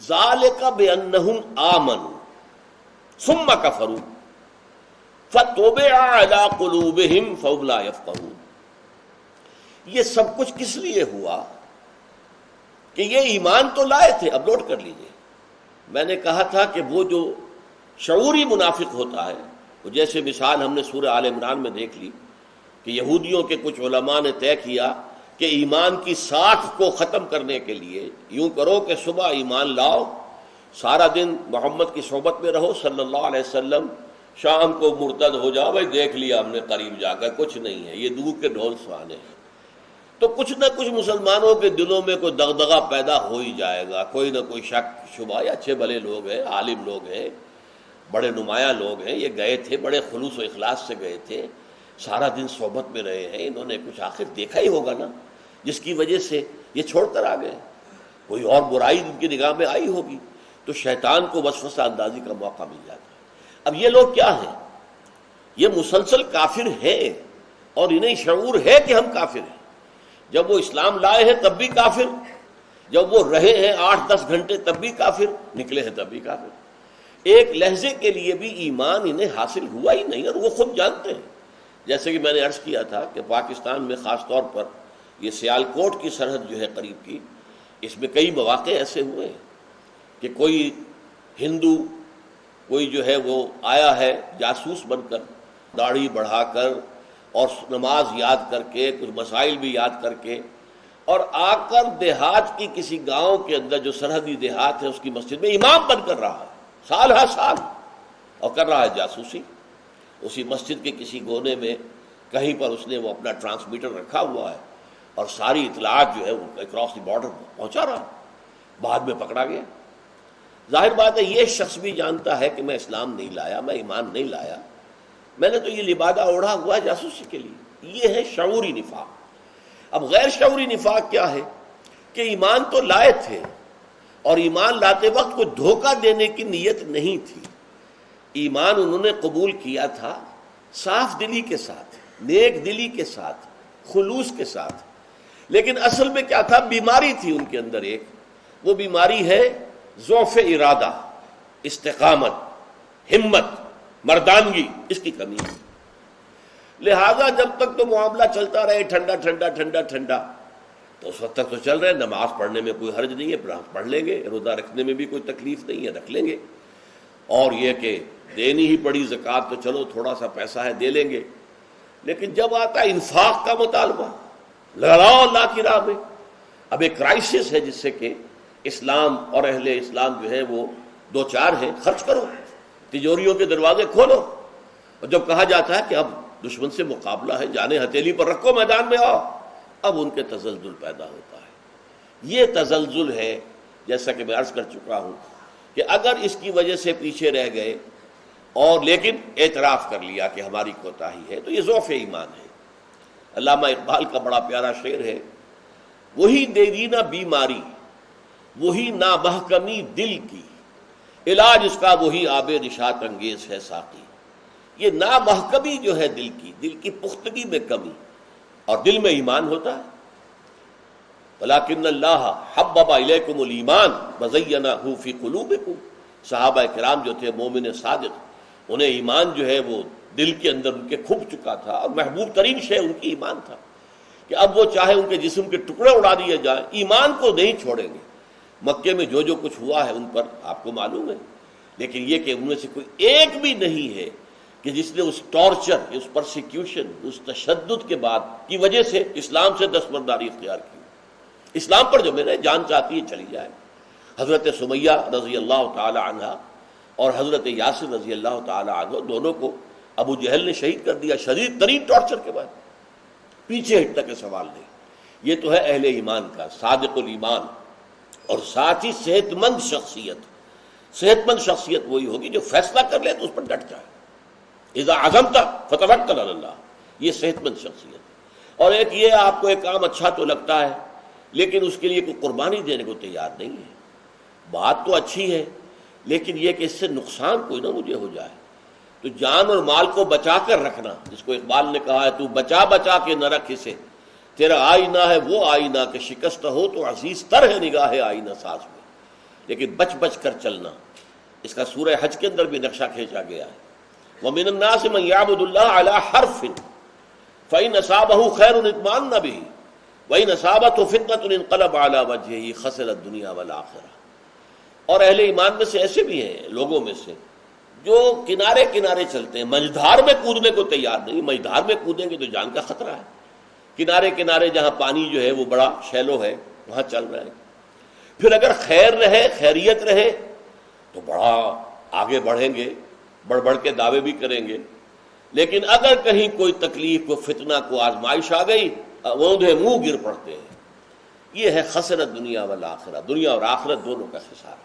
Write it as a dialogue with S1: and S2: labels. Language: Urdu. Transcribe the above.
S1: ذالک بانہم آمنوا ثم کفروا فطبع علی قلوبہم فہم لا یفقہون. یہ سب کچھ کس لیے ہوا کہ یہ ایمان تو لائے تھے. اب نوٹ کر لیجئے، میں نے کہا تھا کہ وہ جو شعوری منافق ہوتا ہے، وہ جیسے مثال ہم نے سورہ آل عمران میں دیکھ لی کہ یہودیوں کے کچھ علماء نے طے کیا کہ ایمان کی ساکھ کو ختم کرنے کے لیے یوں کرو کہ صبح ایمان لاؤ، سارا دن محمد کی صحبت میں رہو صلی اللہ علیہ وسلم، شام کو مرتد ہو جاؤ، بھائی دیکھ لیا ہم نے قریب جا کر کچھ نہیں ہے، یہ دور کے ڈھول سہانے ہیں. تو کچھ نہ کچھ مسلمانوں کے دلوں میں کوئی دغدغہ پیدا ہو ہی جائے گا، کوئی نہ کوئی شک شبہ. یہ اچھے بھلے لوگ ہیں، عالم لوگ ہیں، بڑے نمایاں لوگ ہیں، یہ گئے تھے بڑے خلوص و اخلاص سے گئے تھے، سارا دن صحبت میں رہے ہیں، انہوں نے کچھ آخر دیکھا ہی ہوگا نا جس کی وجہ سے یہ چھوڑ کر آ گئے، کوئی اور برائی ان کی نگاہ میں آئی ہوگی، تو شیطان کو وسوسہ اندازی کا موقع مل جاتا ہے. اب یہ لوگ کیا ہیں؟ یہ مسلسل کافر ہیں اور انہیں شعور ہے کہ ہم کافر ہیں. جب وہ اسلام لائے ہیں تب بھی کافر، جب وہ رہے ہیں 8-10 گھنٹے تب بھی کافر، نکلے ہیں تب بھی کافر. ایک لہجے کے لیے بھی ایمان انہیں حاصل ہوا ہی نہیں، اور وہ خود جانتے ہیں. جیسے کہ میں نے عرض کیا تھا کہ پاکستان میں خاص طور پر یہ سیالکوٹ کی سرحد جو ہے قریب کی، اس میں کئی مواقع ایسے ہوئے ہیں کہ کوئی ہندو کوئی جو ہے وہ آیا ہے جاسوس بن کر، داڑھی بڑھا کر اور نماز یاد کر کے، کچھ مسائل بھی یاد کر کے، اور آ کر دیہات کی کسی گاؤں کے اندر جو سرحدی دیہات ہے اس کی مسجد میں امام بن کر رہا ہے سال ہر سال، اور کر رہا ہے جاسوسی. اسی مسجد کے کسی کونے میں کہیں پر اس نے وہ اپنا ٹرانسمیٹر رکھا ہوا ہے اور ساری اطلاعات جو ہے وہ اکراس دی بارڈر پہنچا رہا ہے. بعد میں پکڑا گیا. ظاہر بات ہے یہ شخص بھی جانتا ہے کہ میں اسلام نہیں لایا، میں ایمان نہیں لایا، میں نے تو یہ لبادہ اوڑھا ہوا ہے جاسوسی کے لیے. یہ ہے شعوری نفاق. اب غیر شعوری نفاق کیا ہے کہ ایمان تو لائے تھے اور ایمان لاتے وقت کوئی دھوکہ دینے کی نیت نہیں تھی. ایمان انہوں نے قبول کیا تھا صاف دلی کے ساتھ، نیک دلی کے ساتھ، خلوص کے ساتھ. لیکن اصل میں کیا تھا؟ بیماری تھی ان کے اندر ایک. وہ بیماری ہے ضعف ارادہ، استقامت، ہمت، مردانگی، اس کی کمی ہے. لہذا جب تک تو معاملہ چلتا رہے ٹھنڈا ٹھنڈا ٹھنڈا ٹھنڈا، تو اس وقت تک تو چل رہے. نماز پڑھنے میں کوئی حرج نہیں ہے، پڑھ لیں گے. روزہ رکھنے میں بھی کوئی تکلیف نہیں ہے، رکھ لیں گے. اور یہ کہ دینی ہی پڑی زکوٰۃ تو چلو تھوڑا سا پیسہ ہے دے لیں گے. لیکن جب آتا ہے انفاق کا مطالبہ، لگاؤ اللہ کی راہ میں، اب ایک کرائسس ہے جس سے کہ اسلام اور اہل اسلام جو ہے وہ دو چار ہیں. خرچ کرو، تجوریوں کے دروازے کھولو. اور جب کہا جاتا ہے کہ اب دشمن سے مقابلہ ہے، جانے ہتھیلی پر رکھو، میدان میں آؤ، اب ان کے تزلزل پیدا ہوتا ہے. یہ تزلزل ہے جیسا کہ میں عرض کر چکا ہوں کہ اگر اس کی وجہ سے پیچھے رہ گئے اور لیکن اعتراف کر لیا کہ ہماری کوتاہی ہے، تو یہ ضعف ایمان ہے. علامہ اقبال کا بڑا پیارا شعر ہے، وہی دیرینہ بیماری، وہی نامحکمی دل کی، علاج اس کا وہی آب نشاط انگیز ہے ساقی. یہ نامحکمی جو ہے دل کی پختگی میں کمی، اور دل میں ایمان ہوتا ہے. وَلَٰكِنَّ اللَّهَ حَبَّبَ إِلَيْكُمُ الْإِيمَانَ وَزَيَّنَهُ فِي قُلُوبِكُمْ. صحابہ کرام جو تھے مومن صادق، انہیں ایمان جو ہے وہ دل کے اندر ان کے کھپ چکا تھا، اور محبوب ترین شے ان کی ایمان تھا کہ اب وہ چاہے ان کے جسم کے ٹکڑے اڑا دیے جائیں، ایمان کو نہیں چھوڑیں گے. مکے میں جو جو کچھ ہوا ہے ان پر آپ کو معلوم ہے. لیکن یہ کہ ان میں سے کوئی ایک بھی نہیں ہے کہ جس نے اس ٹارچر، اس پرسیکیوشن، اس تشدد کے بعد کی وجہ سے اسلام سے دستبرداری اختیار کی. اسلام پر جو میرے جان چاہتی ہے چلی جائے. حضرت سمیہ رضی اللہ تعالی عنہ اور حضرت یاسر رضی اللہ تعالی عنہ دونوں کو ابو جہل نے شہید کر دیا شدید ترین ٹارچر کے بعد. پیچھے ہٹنے کے سوال نہیں. یہ تو ہے اہل ایمان کا صادق الایمان. اور ساتھ ہی صحت مند شخصیت. صحت مند شخصیت وہی ہوگی جو فیصلہ کر لے تو اس پر ڈٹ جائے. اذا عزمت فتوکل علی اللہ، یہ صحت مند شخصیت. اور ایک یہ آپ کو ایک کام اچھا تو لگتا ہے لیکن اس کے لیے کوئی قربانی دینے کو تیار نہیں ہے. بات تو اچھی ہے لیکن یہ کہ اس سے نقصان کوئی نہ مجھے ہو جائے. تو جان اور مال کو بچا کر رکھنا، جس کو اقبال نے کہا ہے تو بچا بچا کے نہ رکھ اسے، تیرا آئینہ ہے وہ آئینہ کہ شکست ہو تو عزیز تر ہے نگاہ آئینہ ساز میں. لیکن بچ بچ کر چلنا، اس کا سورہ حج کے اندر بھی نقشہ کھینچا گیا ہے. وَمِنَ النَّاسِ مَن يَعْبُدُ اللَّهَ عَلَى حَرْفٍ فَإِنْ أَصَابَهُ خَيْرٌ اطْمَأَنَّ بِهِ وَإِنْ أَصَابَتْهُ فِتْنَةٌ انقلب عَلَى وَجْهِهِ خَسِرَ الدُّنْيَا وَالْآخِرَةَ. اور اہل ایمان میں سے ایسے بھی ہیں لوگوں میں سے جو کنارے کنارے چلتے ہیں، مجدھار میں کودنے کو تیار نہیں. مجدھار میں کودیں گے تو جان کا خطرہ ہے. کنارے کنارے جہاں پانی جو ہے وہ بڑا شیلو ہے وہاں چل رہے ہیں. پھر اگر خیر رہے، خیریت رہے تو بڑا آگے بڑھیں گے، بڑھ بڑھ کے دعوے بھی کریں گے. لیکن اگر کہیں کوئی تکلیف، کوئی فتنہ، کوئی آزمائش آ گئی، وہ منہ گر پڑتے ہیں. یہ ہے خسرت دنیا والآخرہ، دنیا اور آخرت دونوں کا خسارہ.